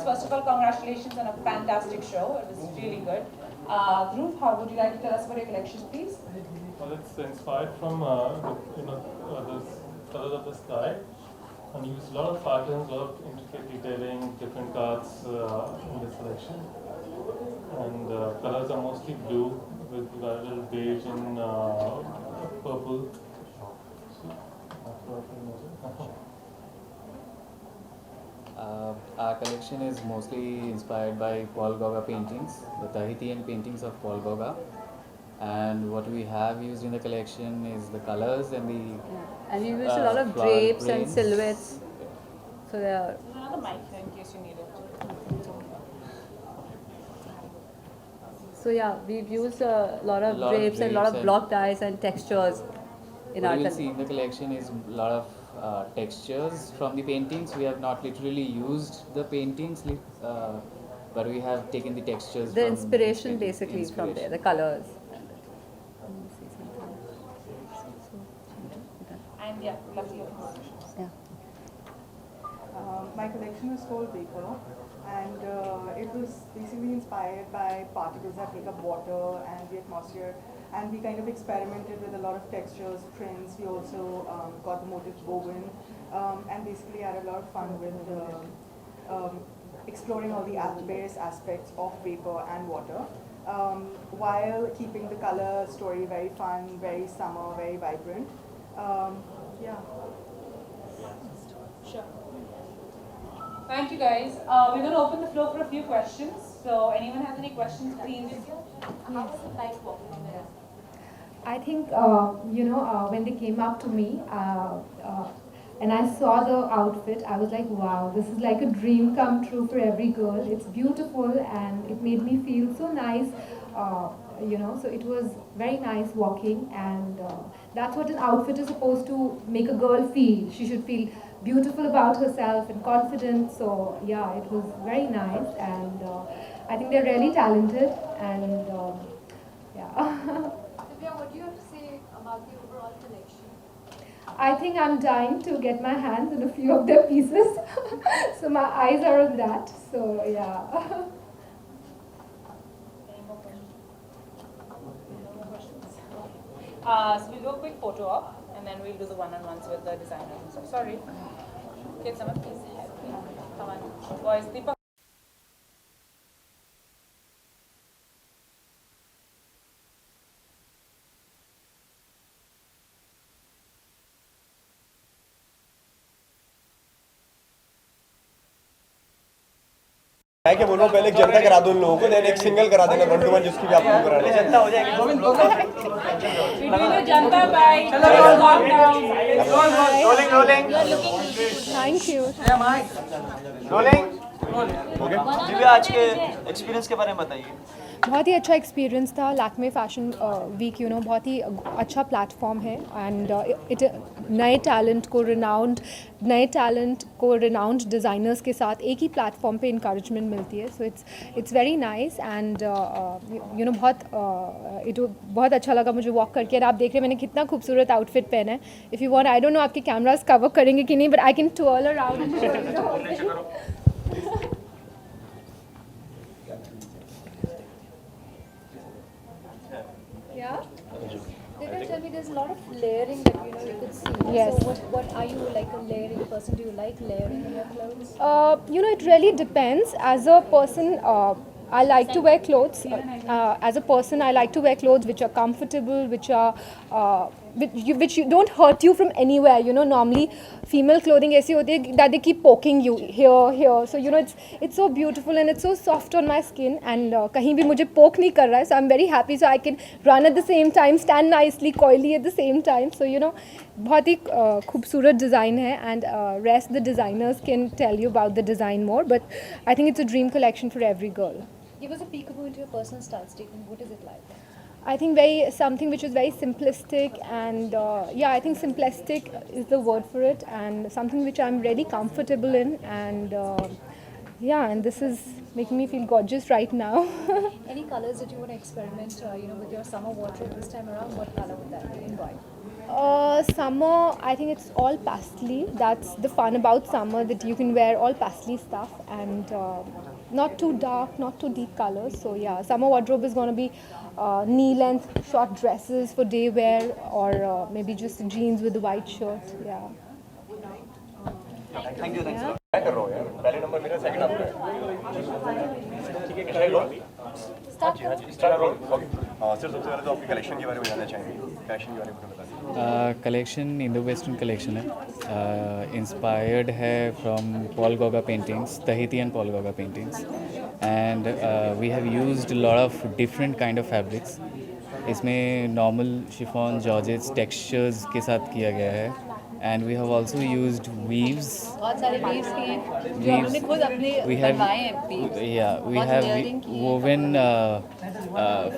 first of all, congratulations on a fantastic show. It was really good. Dhruv, how would you like to tell us about your collection, please? Well, it's inspired from the colors of the sky, and used a lot of patterns, a lot of intricate detailing, different cards in this collection. And colors are mostly blue with a little beige and purple. Our collection is mostly inspired by Paul Gauguin paintings, the Tahitian paintings of Paul Gauguin. And what we have used in the collection is the colors and the and we used a lot of drapes and silhouettes. So there are There's another mic here in case you need it. So yeah, we've used a lot of drapes and a lot of block dyes and textures in our What you will collection. see in the collection is a lot of textures from the paintings. We have not literally used the paintings, but we have taken the textures. The from inspiration these basically paintings. from there, the colors. And yeah, lovely. Yeah. My collection is called Vapor, and it was basically inspired by particles that make up water and the atmosphere. And we kind of experimented with a lot of textures, prints. We also got the motifs woven, and basically had a lot of fun with exploring all the various aspects of vapor and water, while keeping the color story very fun, very summer, very vibrant. Yeah. Sure. Thank you, guys. We're going to open the floor for a few questions. So, anyone has any questions, please? How was it like walking there? I think, when they came up to me and I saw the outfit, I was like, wow, this is like a dream come true for every girl. It's beautiful and it made me feel so nice, so it was very nice walking, and that's what an outfit is supposed to make a girl feel. She should feel beautiful about herself and confident. So yeah, it was very nice, and I think they're really talented, and yeah. Divya, what do you have to say about the overall collection? I think I'm dying to get my hands on a few of their pieces. So my eyes are on that. So yeah. Any more questions? No more questions. So we'll do a quick photo op, and then we'll do the one-on-ones with the designers and stuff. Sorry. Can someone please help me? Come on. Boys, Deepak. मैं क्या बोलूँ, पहले एक जनता करा दो उन लोगों को, देन एक सिंगल करा देना 1 to 1 जिसकी भी आपको करानी है। जनता हो जाएगी। जनता by rolling Thank you. Rolling. Divya, आज के एक्सपीरियंस के बारे में बताइए। बहुत ही अच्छा एक्सपीरियंस था। लैक्मे फैशन वीक बहुत ही अच्छा प्लेटफॉर्म है, एंड इट नए टैलेंट को रिनाउंड डिज़ाइनर्स के साथ एक ही प्लेटफॉर्म पे इंकरेजमेंट मिलती है। So it's very nice, and बहुत अच्छा लगा मुझे वॉक करके। और आप देख रहे हैं मैंने कितना खूबसूरत आउटफिट पहना है। If you want, I don't know आपके कैमरास कवर करेंगे कि नहीं, but I can turn around. Yeah. Divya, tell me, there's a lot of layering that you could see. Yes. So what are you, like a layering person? Do you like layering in your clothes? It really depends. As a person, I like to wear clothes. As a person, I like to wear clothes which are comfortable, which you don't hurt you from anywhere. Normally female clothing ऐसी होती है that they keep poking you here. So it's so beautiful and it's so soft on my skin, and कहीं भी मुझे poke नहीं कर रहा है. So I'm very happy. So I can run at the same time, stand nicely, coily at the same time. So बहुत ही खूबसूरत design है, and rest the designers can tell you about the design more. But I think it's a dream collection for every girl. Give us a peekaboo into your personal style statement. What is it like? I think something which is very simplistic, and I think simplistic is the word for it, and something which I'm really comfortable in, and yeah, and this is making me feel gorgeous right now. Any colors that you want to experiment, with your summer wardrobe this time around? What color would that be and why? Summer, I think it's all pastel. That's the fun about summer, that you can wear all pastel stuff and not too dark, not too deep colors. So yeah, summer wardrobe is going to be knee length short dresses for day wear, or maybe just jeans with a white shirt. Yeah. Thank you, thanks a lot. मैं कर रहा हूँ यार, पहले number मेरा, second आपका है। ठीक है, start roll. Start roll. Okay. Sir सबसे पहले तो आपकी कलेक्शन के बारे में जानना चाहेंगे, फैशन के बारे में बता दीजिए। कलेक्शन इंडो वेस्टर्न कलेक्शन है, इंस्पायर्ड है from Paul Gauguin paintings, Tahitian Paul Gauguin paintings, and we have used lot of different kind of fabrics. इसमें नॉर्मल शिफॉन जॉर्जेट्स टेक्सचर्स के साथ किया गया है, and we have also used weaves. बहुत सारे वीव्स किए हैं जो हमने खुद अपने बनवाए हैं weaves. Yeah, we बहुत have layering की है. woven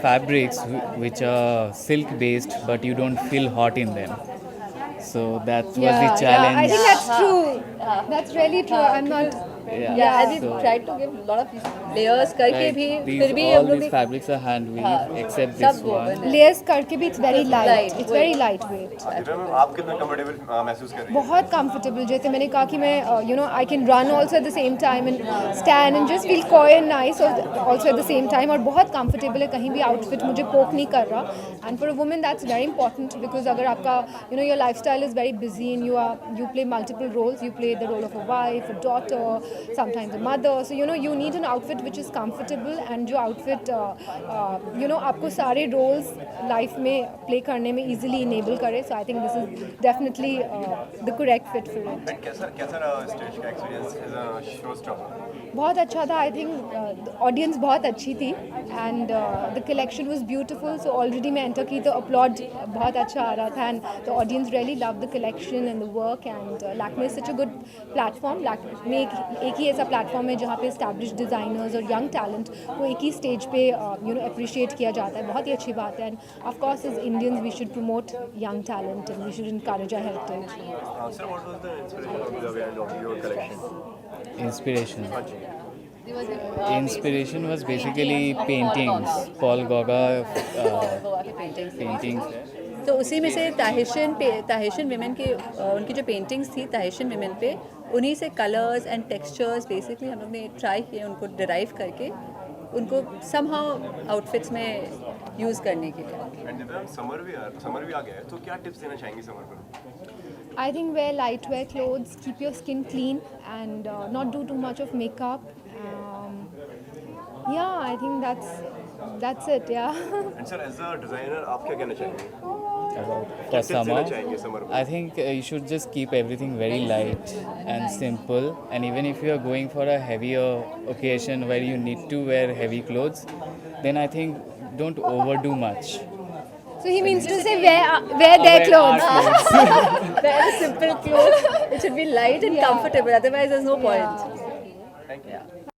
fabrics which are silk based, but you don't feel hot in them. So that was the Yeah, challenge. I think that's true. That's really true. I'm not. Yeah, and we So- tried to give a lot of layers करके भी फिर भी all हम लोग these fabrics are hand weaved except this सब one. woven है. Layers करके भी it's very light. Light, It's वही. very lightweight. दिव्या मैम, आप कितना कंफर्टेबल महसूस कर रही हैं? बहुत comfortable. जैसे मैंने कहा कि मैं I can run also at the same time and stand and just feel coy and nice also at the same time, और बहुत comfortable है, कहीं भी outfit मुझे poke नहीं कर रहा. And for a woman that's very important, because अगर आपका your lifestyle is very busy and you play multiple roles. You play the role of a wife, a daughter, sometimes a mother. So you need an outfit which is comfortable, and जो outfit आपको सारे roles life में play करने में easily enable करे. So I think this is definitely the correct fit for it. And कैसा रहा stage का experience as a show stopper? बहुत अच्छा था. I think ऑडियंस बहुत अच्छी थी, and the collection was beautiful. So already मैं enter की तो applaud बहुत अच्छा आ रहा था, and the audience really loved the collection and the work. And Lakme is such a good platform. Lakme एक ही ऐसा platform है जहाँ पे established designers और young talent को एक ही stage पे appreciate किया जाता है. बहुत ही अच्छी बात है. And of course as Indians we should promote young talent and we should encourage our heritage. Sir what was the inspiration of your collection? Inspiration. Inspiration was basically paintings. Paul Gauga paintings. तो उसी में से ताहिशियन women के उनकी जो paintings थी ताहिशियन women पे, उन्हीं से कलर्स एंड टेक्सचर्स बेसिकली हम लोग ने ट्राई किए उनको डिराइव करके उनको समहाउ आउटफिट्स में यूज़ करने के लिए. एंड दिव्या समर भी आ गया है, तो क्या टिप्स देना चाहेंगे समर पर? I think wear lightwear clothes, keep your skin clean, and not do too much of makeup. Yeah, I think that's it. Yeah. And sir as a designer आप क्या कहना चाहेंगे? For tips देना summer, चाहेंगे summer में? I think you should just keep everything very light and simple. And even if you are going for a heavier occasion where you need to wear heavy clothes, then I think don't overdo much. So he means to say wear their clothes. Wear a simple clothes. It should be light and comfortable. Otherwise, there's no point. Thank you. Yeah.